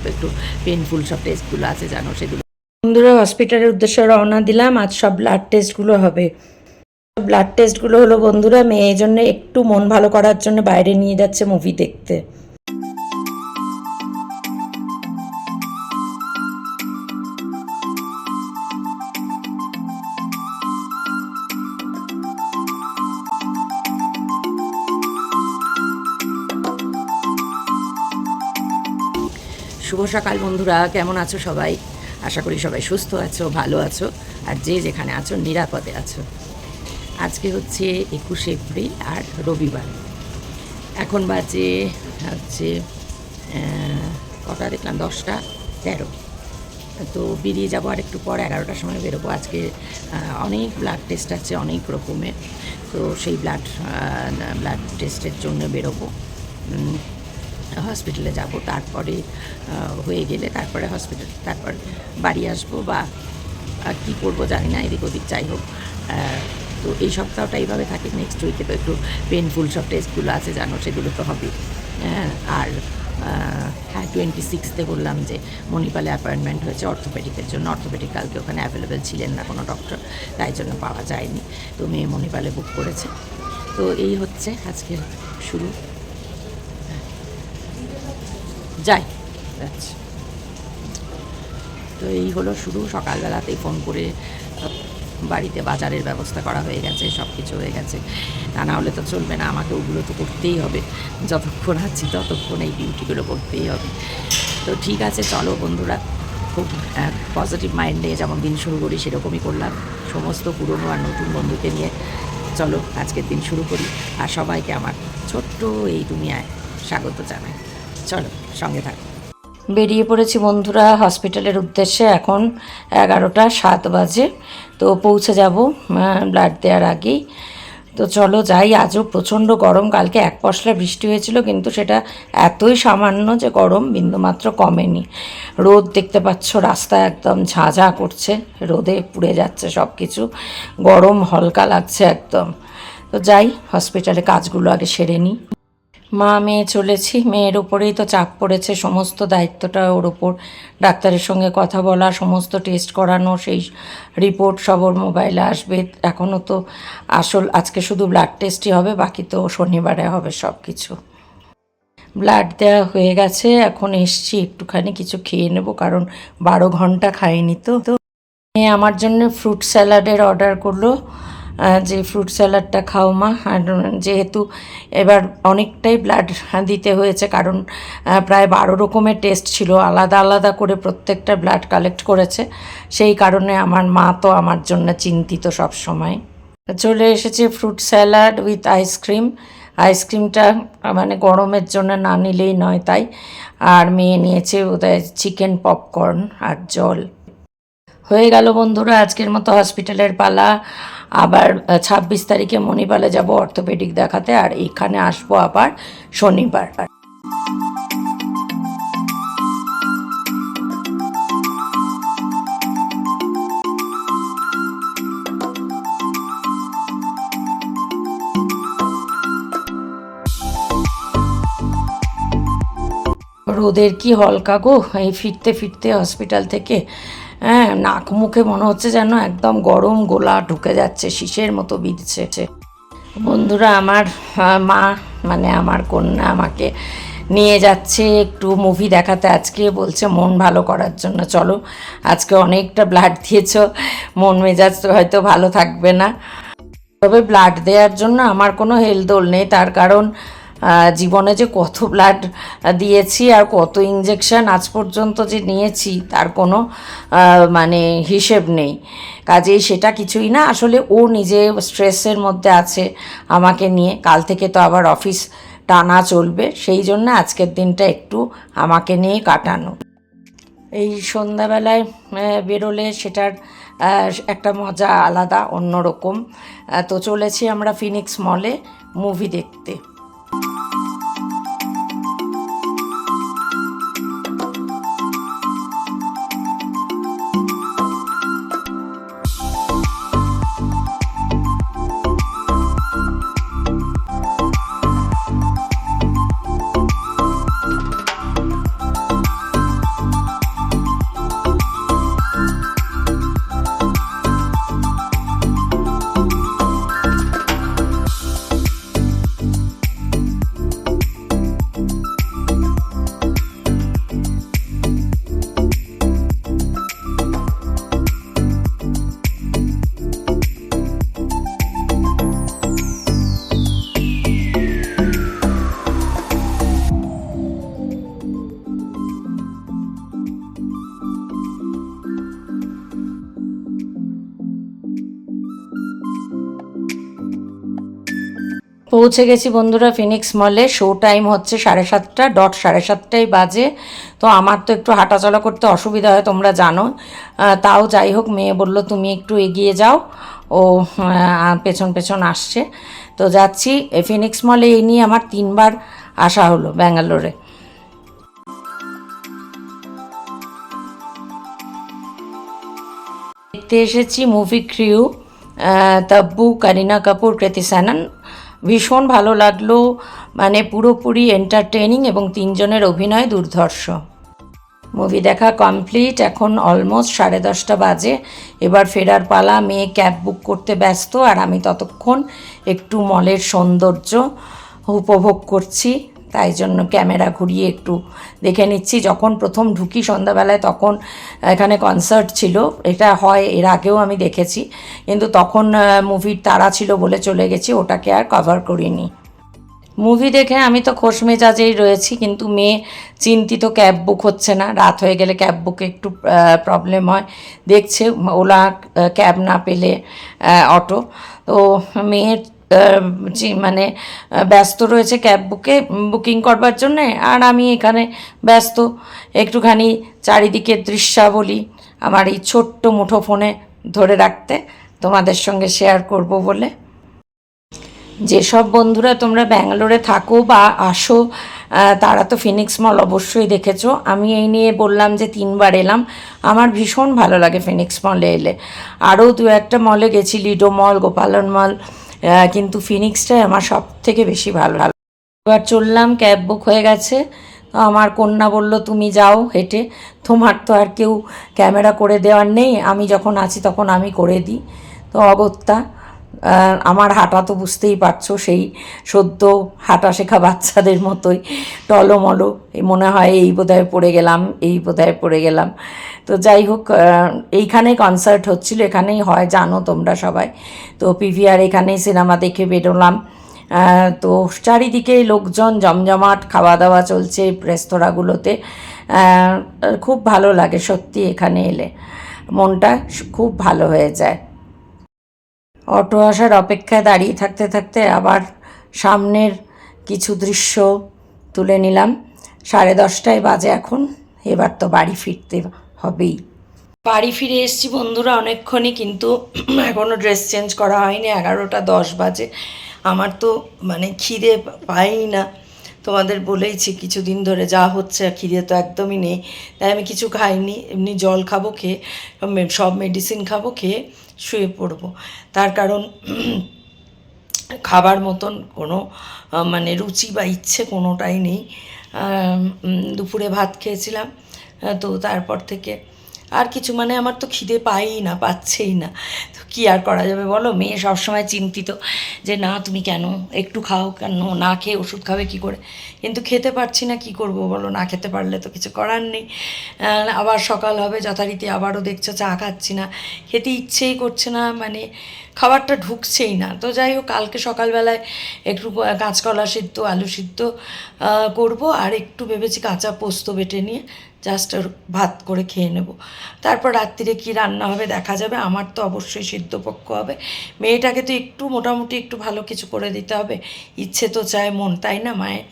তো একটু পেনফুল সব টেস্টগুলো আছে জানো, সেগুলো। বন্ধুরা হসপিটালের উদ্দেশ্যে রওনা দিলাম। আজ সব ব্লাড টেস্টগুলো হবে। ব্লাড টেস্টগুলো হলো বন্ধুরা, মেয়ে এই জন্য একটু মন ভালো করার জন্য বাইরে নিয়ে যাচ্ছে মুভি দেখতে। শুভ সকাল বন্ধুরা, কেমন আছো সবাই? আশা করি সবাই সুস্থ আছো, ভালো আছো, আর যে যেখানে আছো নিরাপদে আছো। আজকে হচ্ছে 21 এপ্রিল আর রবিবার। এখন বাজে হচ্ছে কটা দেখলাম, 10:13। তো বেরিয়ে যাবো আর একটু পর, 11টার সময় বেরোবো। আজকে অনেক ব্লাড টেস্ট আছে, অনেক রকমের। তো সেই ব্লাড টেস্টের জন্য বেরোবো, হসপিটালে যাব। তারপরে হয়ে গেলে তারপরে তারপর বাড়ি আসবো, বা কী করবো জানি না, এদিক ওদিক যাই হোক। তো এই সপ্তাহটা এইভাবে থাকে। নেক্সট উইকে তো একটু পেনফুল সব টেস্টগুলো আছে জানো, সেগুলো তো হবে। আর হ্যাঁ, 26 বললাম যে মণিপালে অ্যাপয়েন্টমেন্ট হয়েছে অর্থোপেডিকের জন্য। অর্থোপেডিক কালকে ওখানে অ্যাভেলেবেল ছিলেন না কোনো ডক্টর, তাই জন্য পাওয়া যায়নি। তো মেয়ে মণিপালে বুক করেছে। তো এই হচ্ছে আজকের শুরু। যাই আচ্ছা, তো এই হলো শুরু। সকালবেলাতেই ফোন করে বাড়িতে বাজারের ব্যবস্থা করা হয়ে গেছে, সব কিছু হয়ে গেছে। তা না হলে তো চলবে না, আমাকে ওগুলো তো করতেই হবে। যতক্ষণ আছি ততক্ষণ এই ডিউটিগুলো করতেই হবে। তো ঠিক আছে, চলো বন্ধুরা, খুব পজিটিভ মাইন্ডে যেমন দিন শুরু করি সেরকমই করলাম, সমস্ত পুরনো আর নতুন বন্ধুকে নিয়ে। চলো আজকের দিন শুরু করি, আর সবাইকে আমার ছোট্ট এই দুনিয়ায় স্বাগত জানাই। চলো সঙ্গে থাকো। বেরিয়ে পড়েছি বন্ধুরা হসপিটালের উদ্দেশ্যে। এখন 11টা 7 বাজে। তো পৌঁছে যাব ব্লাড দেওয়ার আগেই। তো চলো যাই। আজও প্রচণ্ড গরম। কালকে এক পশলা বৃষ্টি হয়েছিল, কিন্তু সেটা এতই সামান্য যে গরম বিন্দুমাত্র কমেনি। রোদ দেখতে পাচ্ছ, রাস্তা একদম ঝাঁঝা করছে, রোদে পুড়ে যাচ্ছে সব কিছু। গরম হলকা লাগছে একদম। তো যাই, হসপিটালে কাজগুলো আগে সেরে নিই। মা মেয়ে চলেছি। মেয়ের ওপরেই তো চাপ পড়েছে, সমস্ত দায়িত্বটা ওর ওপর। ডাক্তারের সঙ্গে কথা বলা, সমস্ত টেস্ট করানো, সেই রিপোর্ট সব ওর মোবাইলে আসবে। এখনও তো আজকে শুধু ব্লাড টেস্টই হবে, বাকি তো শনিবারে হবে সব কিছু। ব্লাড দেওয়া হয়ে গেছে, এখন এসছি একটুখানি কিছু খেয়ে নেব, কারণ 12 ঘন্টা খাইনি। তো মেয়ে আমার জন্য ফ্রুট স্যালাডের অর্ডার করলো, যে ফ্রুট স্যালাডটা খাও মা। আর যেহেতু এবার অনেকটাই ব্লাড দিতে হয়েছে, কারণ প্রায় 12 রকমের টেস্ট ছিল, আলাদা আলাদা করে প্রত্যেকটা ব্লাড কালেক্ট করেছে। সেই কারণে আমার মা তো আমার জন্য চিন্তিত সব সময়। চলে এসেছে ফ্রুট স্যালাড উইথ আইসক্রিম। আইসক্রিমটা মানে গরমের জন্য না নিলেই নয়, তাই। আর মেয়ে নিয়েছে ওদের চিকেন পপকর্ন আর জল। হয়ে গেল বন্ধুরা আজকের মতো হসপিটালের পালা। আবার 26 তারিখে মণিপালে যাব অর্থোপেডিক দেখাতে, আর এখানে আসবো আবার শনিবার। রোদের কি হলকা গো, এই ফিরতে ফিরতে হসপিটাল থেকে। হ্যাঁ, নাক মুখে মনে হচ্ছে যেন একদম গরম গোলা ঢুকে যাচ্ছে, শীষের মতো বিঁধছে। বন্ধুরা আমার মা মানে আমার কন্যা আমাকে নিয়ে যাচ্ছে একটু মুভি দেখাতে আজকে। বলছে মন ভালো করার জন্য চলো, আজকে অনেকটা ব্লাড দিয়েছ, মন মেজাজ হয়তো ভালো থাকবে না। তবে ব্লাড দেওয়ার জন্য আমার কোনো হেলদোল নেই, তার কারণ জীবনে যে কত ব্লাড দিয়েছি আর কত ইঞ্জেকশন আজ পর্যন্ত যে নিয়েছি তার কোনো মানে হিসেব নেই। কাজেই সেটা কিছুই না। আসলে ও নিজে স্ট্রেসের মধ্যে আছে আমাকে নিয়ে। কাল থেকে তো আবার অফিস টানা চলবে, সেই জন্য আজকের দিনটা একটু আমাকে নিয়ে কাটানো। এই সন্ধ্যাবেলায় বেরোলে সেটার একটা মজা আলাদা, অন্যরকম। তো চলেছি আমরা ফিনিক্স মলে মুভি দেখতে। পৌঁছে গেছি বন্ধুরা ফিনিক্স মলে। শো টাইম হচ্ছে 7:30, ডট 7:30 বাজে। তো আমার তো একটু হাঁটাচলা করতে অসুবিধা হয়, তোমরা জানো। তাও যাই হোক, মেয়ে বলল তুমি একটু এগিয়ে যাও, ও পেছন পেছন আসছে। তো যাচ্ছি ফিনিক্স মলে। এই নিয়ে আমার 3বার আসা হলো ব্যাঙ্গালোরে। দেখতে এসেছি মুভি ক্রিউ, তব্বু, করিনা কাপুর, কৃতি সেনন। ভীষণ ভালো লাগলো, মানে পুরোপুরি এন্টারটেইনিং এবং 3জনের অভিনয় দুর্ধর্ষ। মুভি দেখা কমপ্লিট, এখন অলমোস্ট 10:30 বাজে। এবার ফেরার পালা। মেয়ে ক্যাব বুক করতে ব্যস্ত, আর আমি ততক্ষণ একটু মলের সৌন্দর্য উপভোগ করছি। তাই জন্য ক্যামেরা ঘুরিয়ে একটু দেখে নিচ্ছি। যখন প্রথম ঢুকি সন্ধ্যাবেলায়, তখন এখানে কনসার্ট ছিল। এটা হয়, এর আগেও আমি দেখেছি, কিন্তু তখন মুভির তাড়া ছিল বলে চলে গেছি, ওটাকে আর কভার করিনি। মুভি দেখে আমি তো খোশ মেজাজেই রয়েছি, কিন্তু মেয়ে চিন্তিত, ক্যাব বুক হচ্ছে না। রাত হয়ে গেলে ক্যাব বুকে একটু প্রবলেম হয়। দেখছে ওলা ক্যাব না পেলে অটো। তো মেয়ের মানে ব্যস্ত রয়েছে ক্যাব বুকিং করবার জন্যে, আর আমি এখানে ব্যস্ত একটুখানি চারিদিকের দৃশ্যাবলী আমার এই ছোট্ট মুঠো ফোনে ধরে রাখতে, তোমাদের সঙ্গে শেয়ার করব বলে। যেসব বন্ধুরা তোমরা ব্যাঙ্গালোরে থাকো বা আসো, তারা তো ফিনিক্স মল অবশ্যই দেখেছো। আমি এই নিয়ে বললাম যে 3বার এলাম। আমার ভীষণ ভালো লাগে ফিনিক্স মলে এলে। আরও 2-1টা মলে গেছি, লিডো মল, গোপালন মল, কিন্তু ফিনিক্সটাই আমার সব থেকে বেশি ভালো। এবার চললাম, ক্যাব বুক হয়ে গেছে। তো আমার কন্যা বলল তুমি যাও হেঁটে, তোমার তো আর কেউ ক্যামেরা করে দেওয়ার নেই, আমি যখন আছি তখন আমি করে দিই। তো অগত্যা আমার হাঁটা তো বুঝতেই পারছো, সেই সদ্য হাঁটা শেখা বাচ্চাদের মতোই টলমলো, মনে হয় এই বোধহয় পড়ে গেলাম, এই বোধহয় পড়ে গেলাম। তো যাই হোক, এইখানে কনসার্ট হচ্ছিল, এখানেই হয় জানো তোমরা সবাই। তো পিভিআর, এখানেই সিনেমা দেখে বেরোলাম। তো চারিদিকে লোকজন জমজমাট, খাওয়া দাওয়া চলছে রেস্তোরাঁগুলোতে। খুব ভালো লাগে সত্যি, এখানে এলে মনটা খুব ভালো হয়ে যায়। অটো আসার অপেক্ষায় দাঁড়িয়ে থাকতে থাকতে আবার সামনের কিছু দৃশ্য তুলে নিলাম। 10:30 বাজে এখন, এবার তো বাড়ি ফিরতে হবেই। বাড়ি ফিরে এসেছি বন্ধুরা অনেকক্ষণই, কিন্তু এখনও ড্রেস চেঞ্জ করা হয়নি। 11:10 বাজে। আমার তো মানে খিদে পাই না, তোমাদের বলেইছি কিছুদিন ধরে যা হচ্ছে, খিদে তো একদমই নেই। তাই আমি কিছু খাইনি, এমনি জল খাবো, খেয়ে সব মেডিসিন খাবো, খেয়ে শুয়ে পড়বো। তার কারণ খাবার মতন কোনো মানে রুচি বা ইচ্ছে কোনোটাই নেই। দুপুরে ভাত খেয়েছিলাম, তো তারপর থেকে আর কিছু মানে আমার তো খিদে পাচ্ছেই না। তো কী আর করা যাবে বলো? মেয়ে সবসময় চিন্তিত যে না তুমি কেন একটু খাও, কেন না খেয়ে ওষুধ খাবে কী করে, কিন্তু খেতে পারছি না, কী করব বলো? না খেতে পারলে তো কিছু করার নেই। আবার সকাল হবে যথারীতি, আবারও দেখছো চা খাচ্ছি না, খেতে ইচ্ছেই করছে না, মানে খাবারটা ঢুকছেই না। তো যাই হোক, কালকে সকালবেলায় একটু কাঁচকলা সিদ্ধ, আলু সিদ্ধ করবো, আর একটু ভেবেছি কাঁচা পোস্ত বেটে নিয়ে জাস্ট ভাত করে খেয়ে নেব। তারপর রাত্রিরে কী রান্না হবে দেখা যাবে। আমার তো অবশ্যই সিদ্ধপক্ষ হবে, মেয়েটাকে তো একটু মোটামুটি একটু ভালো কিছু করে দিতে হবে। ইচ্ছে তো চায় মন, তাই না? মায়ের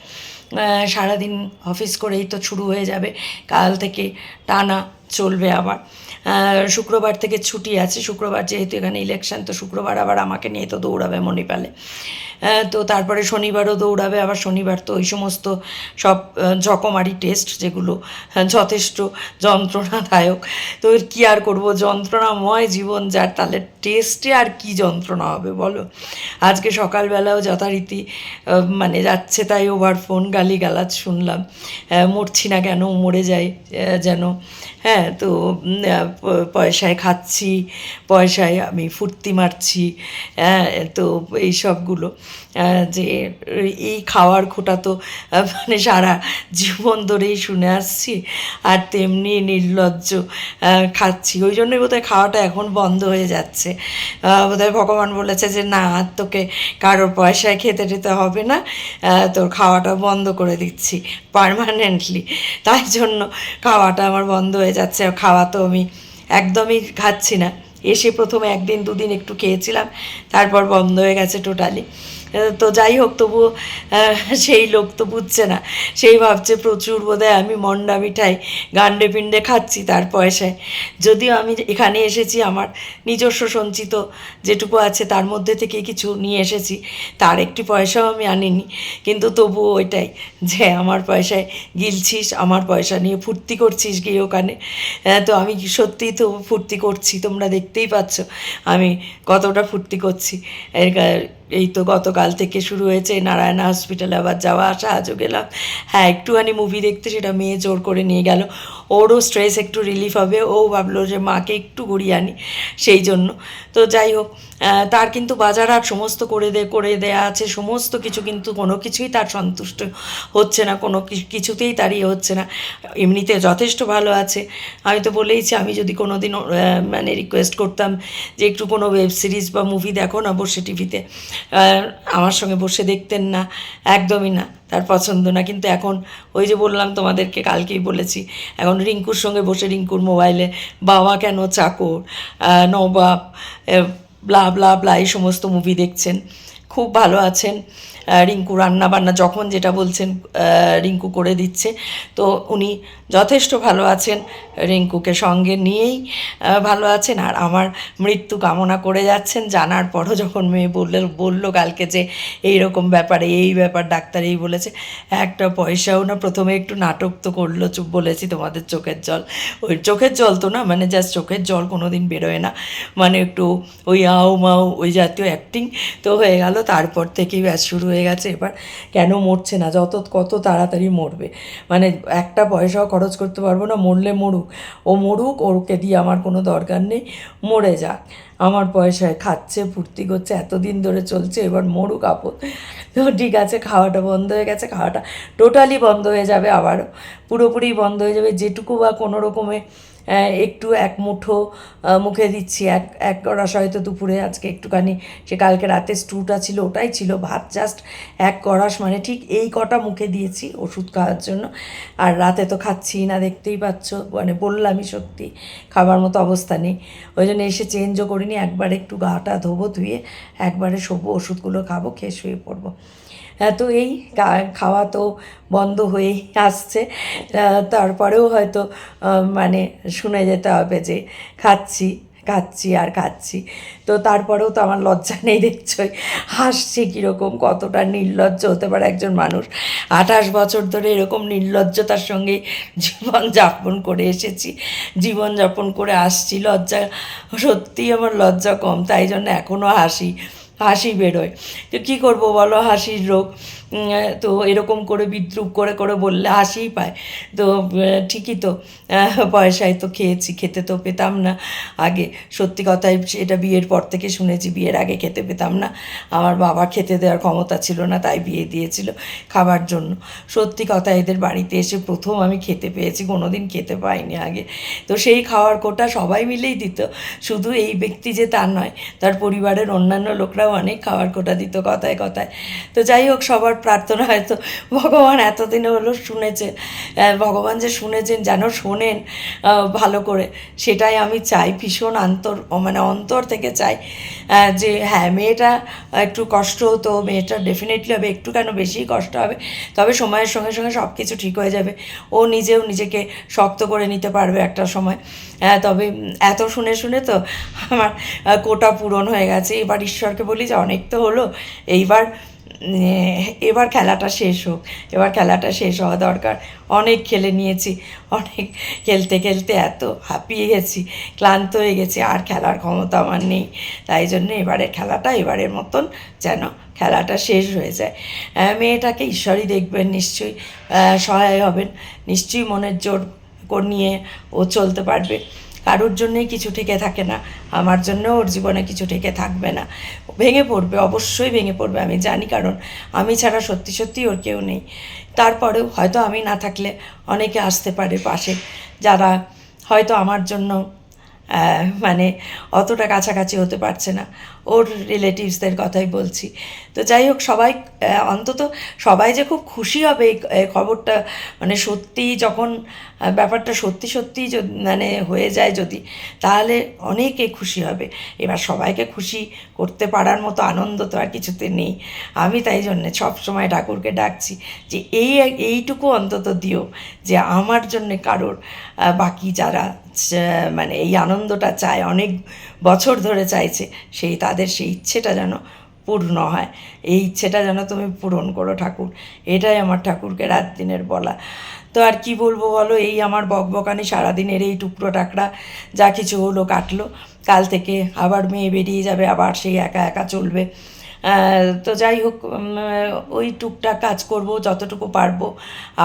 সারাদিন অফিস করেই তো শুরু হয়ে যাবে, কাল থেকে টানা চলবে। আবার শুক্রবার থেকে ছুটি আছে, শুক্রবার যেহেতু এখানে ইলেকশন, তো শুক্রবার আবার আমাকে নিয়ে তো দৌড়াবে মণিপালে। তো তারপরে শনিবারও দৌড়াবে, আবার শনিবার তো ওই সমস্ত সব জকমারি টেস্ট, যেগুলো যথেষ্ট যন্ত্রণাদায়ক। তো কী আর করব, যন্ত্রণাময় জীবন যার, তাহলে টেস্টে আর কি যন্ত্রণা হবে বলো? আজকে সকালবেলাও যথারীতি মানে যাচ্ছে তাই ওভার ফোন গালিগালাজ শুনলাম, মরছি না কেন, মরে যাই যেন। হ্যাঁ, তো পয়সায় খাচ্ছি, পয়সায় আমি ফুর্তি মারছি, তো এই সবগুলো যে এই খাওয়ার খোঁটা তো মানে সারা জীবন ধরেই শুনে আসছি, আর তেমনি নির্লজ্জ খাচ্ছি। ওই জন্যই বোধহয় খাওয়াটা এখন বন্ধ হয়ে যাচ্ছে। বোধহয় ভগবান বলেছে যে না, তোকে কারোর পয়সায় খেতে টেতে হবে না, তোর খাওয়াটা বন্ধ করে দিচ্ছি পার্মানেন্টলি। তাই জন্য খাওয়াটা আমার বন্ধ হয়ে যাচ্ছে। খাওয়া তো আমি একদমই খাচ্ছি না। এসে প্রথমে 1-2 দিন একটু খেয়েছিলাম, তারপর বন্ধ হয়ে গেছে টোটালি। তো যাই হোক, তবুও সেই লোক তো বুঝছে না, সেই ভাবছে প্রচুর বোধহয় আমি মন্ডা মিঠাই গান্ডে পিণ্ডে খাচ্ছি তার পয়সায়। যদিও আমি এখানে এসেছি আমার নিজস্ব সঞ্চিত যেটুকু আছে তার মধ্যে থেকে কিছু নিয়ে এসেছি, তার একটি পয়সাও আমি আনিনি, কিন্তু তবুও ওইটাই যে আমার পয়সায় গিলছিস, আমার পয়সা নিয়ে ফুর্তি করছিস গিয়ে ওখানে। তো আমি সত্যিই তো ফুর্তি করছি, তোমরা দেখতেই পাচ্ছ আমি কতটা ফুর্তি করছি। এই তো গতকাল থেকে শুরু হয়েছে নারায়ণা হসপিটালে আবার যাওয়া আসা, আজও গেলাম। হ্যাঁ, একটুখানি মুভি দেখতে, সেটা মেয়ে জোর করে নিয়ে গেল, ওরও স্ট্রেস একটু রিলিফ হবে, ও ভাবলো যে মাকে একটু ঘুরিয়ে আনি সেই জন্য। তো যাই হোক, তার কিন্তু বাজার হাট সমস্ত করে দেয়া আছে সমস্ত কিছু, কিন্তু কোনো কিছুই তার সন্তুষ্ট হচ্ছে না, কোনো কিছুতেই তার ইয়ে হচ্ছে না। এমনিতে যথেষ্ট ভালো আছে। আমি তো বলেইছি আমি যদি কোনো দিন মানে রিকোয়েস্ট করতাম যে একটু কোনো ওয়েব সিরিজ বা মুভি দেখো না বসে টিভিতে, আমার সঙ্গে বসে দেখতেন না, একদমই না, তার পছন্দ না। কিন্তু এখন ওই যে বললাম তোমাদেরকে, কালকেই বলেছি, এখন রিঙ্কুর সঙ্গে বসে রিঙ্কুর মোবাইলে বাবা কেন চাকর, নবাব, ব্লা ব্লা ব্লা এই সমস্ত মুভি দেখছেন, খুব ভালো আছেন। রিঙ্কু রান্না বান্না যখন যেটা বলছেন রিঙ্কু করে দিচ্ছে, তো উনি যথেষ্ট ভালো আছেন, রিঙ্কুকে সঙ্গে নিয়েই ভালো আছেন। আর আমার মৃত্যু কামনা করে যাচ্ছেন, জানার পরও যখন মেয়ে বললো কালকে যে এইরকম ব্যাপারে এই ব্যাপার ডাক্তার এই বলেছে, একটা পয়সাও না, প্রথমে একটু নাটক তো করলো, চুপ বলেছি তোমাদের চোখের জল, ওই চোখের জল তো না, মানে জাস্ট চোখের জল কোনো দিন বেরোয় না, মানে একটু ওই আও মাও ওই জাতীয় অ্যাক্টিং তো হয়ে গেল। তারপর থেকেই ব্যাস শুরু হয়ে গেছে এবার কেন মরছে না, কত তাড়াতাড়ি মরবে, মানে একটা পয়সাও খরচ করতে পারবো না, মরলে মরুক, ও মরুক, ওকে দিয়ে আমার কোনো দরকার নেই, মরে যাক, আমার পয়সায় খাচ্ছে ফুর্তি করছে, এতদিন ধরে চলছে, এবার মরুক আপদ। তো ঠিক আছে, খাওয়াটা বন্ধ হয়ে গেছে, খাওয়াটা টোটালি বন্ধ হয়ে যাবে, আবারও পুরোপুরি বন্ধ হয়ে যাবে, যেটুকু বা কোনো রকমে একটু এক মুঠো মুখে দিচ্ছি, এক গড়াস হয়তো দুপুরে, আজকে একটুখানি সে কালকে রাতে স্টুটা ছিল ওটাই ছিল, ভাত জাস্ট এক গড়াস, মানে ঠিক এই কটা মুখে দিয়েছি ওষুধ খাওয়ার জন্য। আর রাতে তো খাচ্ছি না, দেখতেই পাচ্ছ, মানে বললামই সত্যি খাবার মতো অবস্থা নেই, ওই জন্য এসে চেঞ্জও করিনি, একবার একটু গাটা ধোবো, ধুয়ে একবারে শোবো, ওষুধগুলো খাবো, খেয়ে শুয়ে পড়বো। তো এই খাওয়া তো বন্ধ হয়েই আসছে, তারপরেও হয়তো মানে শুনে যেতে হবে যে খাচ্ছি আর খাচ্ছি, তো তারপরেও তো আমার লজ্জা নেই, দেখছই হাসছি কীরকম, কতটা নির্লজ্জ হতে পারে একজন মানুষ। 28 বছর ধরে এরকম নির্লজ্জতার সঙ্গে জীবনযাপন করে এসেছি, জীবনযাপন করে আসছি, লজ্জা সত্যিই আমার লজ্জা কম, তাই জন্য এখনও হাসি বেরোয়। তো কী করবো বলো, হাসির রোগ, তো এরকম করে বিদ্রুপ করে বললে হাসিই পায়। তো ঠিকই তো, পয়সায় তো খেয়েছি, খেতে তো পেতাম না আগে, সত্যি কথাই এটা বিয়ের পর থেকে শুনেছি, বিয়ের আগে খেতে পেতাম না, আমার বাবা খেতে দেওয়ার ক্ষমতা ছিল না, তাই বিয়ে দিয়েছিল খাবার জন্য। সত্যি কথা, এদের বাড়িতে এসে প্রথম আমি খেতে পেয়েছি, কোনো দিন খেতে পাইনি আগে। তো সেই খাওয়ার কোটা সবাই মিলেই দিত, শুধু এই ব্যক্তি যে তা নয়, তার পরিবারের অন্যান্য লোকরাও অনেক খাওয়ার কোটা দিত কথায় কথায়। তো যাই হোক, সবার প্রার্থনা হয়তো ভগবান এতদিনে হলো শুনেছে, ভগবান যে শুনেছেন, যেন শোনেন ভালো করে, সেটাই আমি চাই, ভীষণ অন্তর থেকে চাই যে হ্যাঁ, মেয়েটা একটু কষ্ট হতো, মেয়েটা ডেফিনেটলি হবে, একটু কেন বেশি কষ্ট হবে, তবে সময়ের সঙ্গে সঙ্গে সব কিছু ঠিক হয়ে যাবে, ও নিজেও নিজেকে শক্ত করে নিতে পারবে একটা সময়। তবে এত শুনে তো আমার কোটা পূরণ হয়ে গেছে, এবার ঈশ্বরকে বলি যে অনেক তো হলো, এবার খেলাটা শেষ হোক, এবার খেলাটা শেষ হওয়া দরকার, অনেক খেলে নিয়েছি, অনেক খেলতে খেলতে এত হাঁপিয়ে গেছি, ক্লান্ত হয়ে গেছি, আর খেলার ক্ষমতা আমার নেই, তাই জন্য এবারের খেলাটা এবারের মতন যেন খেলাটা শেষ হয়ে যায়। মেয়েটাকে ঈশ্বরই দেখবেন, নিশ্চয়ই সহায় হবেন, নিশ্চয়ই মনের জোর নিয়ে ও চলতে পারবে, কারোর জন্যই কিছু ঠেকে থাকে না, আমার জন্য ওর জীবনে কিছু ঠেকে থাকবে না, ভেঙে পড়বে, অবশ্যই ভেঙে পড়বে, আমি জানি, কারণ আমি ছাড়া সত্যি ওর কেউ নেই। তারপরেও হয়তো আমি না থাকলে অনেকে আসতে পারে পাশে, যারা হয়তো আমার জন্য মানে অতটা কাছাকাছি হতে পারছে না, ওর রিলেটিভসদের কথাই বলছি। তো যাই হোক, সবাই অন্তত সবাই যে খুব খুশি হবে এই খবরটা, মানে সত্যি যখন ব্যাপারটা সত্যি সত্যি মানে হয়ে যায় যদি, তাহলে অনেকে খুশি হবে। এবার সবাইকে খুশি করতে পারার মতো আনন্দ তো আর কিছুতে নেই। আমি তাই জন্যে সবসময় ঠাকুরকে ডাকছি যে এইটুকু অন্তত দিও, যে আমার জন্যে কারোর বাকি যারা মানে এই আনন্দটা চায়, অনেক বছর ধরে চাইছে, তাদের সেই ইচ্ছেটা যেন পূর্ণ হয়। এই ইচ্ছেটা যেন তুমি পূরণ করো ঠাকুর, এটাই আমার ঠাকুরকে রাত দিনের বলা। তো আর কি বলবো বলো, এই আমার বকবকানি সারাদিনের এই টুকরো টাকরা যা কিছু হলো কাটলো। কাল থেকে আবার মেয়ে বেরিয়ে যাবে, আবার সেই একা একা চলবে। তো যাই হোক, ওই টুকটাক কাজ করব যতটুকু পারবো,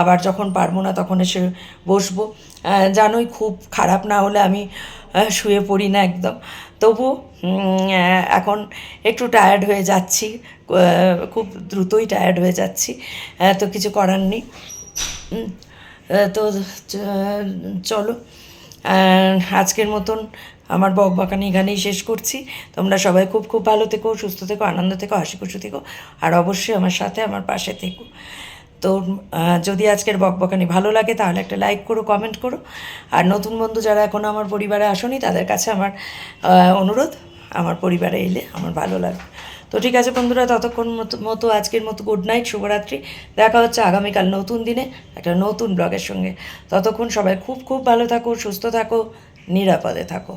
আবার যখন পারবো না তখন এসে বসবো। জানোই, খুব খারাপ না হলে আমি শুয়ে পড়ি না একদম। তবু এখন একটু টায়ার্ড হয়ে যাচ্ছি, খুব দ্রুতই টায়ার্ড হয়ে যাচ্ছি। তো কিছু করার নেই। তো চলো, আজকের মতন আমার বকবকানি এখানেই শেষ করছি। তোমরা সবাই খুব খুব ভালো থেকো, সুস্থ থেকো, আনন্দ থেকো, হাসি খুশি থেকো, আর অবশ্যই আমার সাথে, আমার পাশে থেকো। তো যদি আজকের বকবকানি ভালো লাগে তাহলে একটা লাইক করো, কমেন্ট করো। আর নতুন বন্ধু যারা এখনও আমার পরিবারে আসোনি, তাদের কাছে আমার অনুরোধ, আমার পরিবারে এলে আমার ভালো লাগবে। তো ঠিক আছে বন্ধুরা, ততক্ষণ মতো আজকের মতো গুড নাইট, শুভরাত্রি। দেখা হচ্ছে আগামীকাল নতুন দিনে একটা নতুন ব্লগের সঙ্গে। ততক্ষণ সবাই খুব খুব ভালো থাকো, সুস্থ থাকো, নিরাপদে থাকো।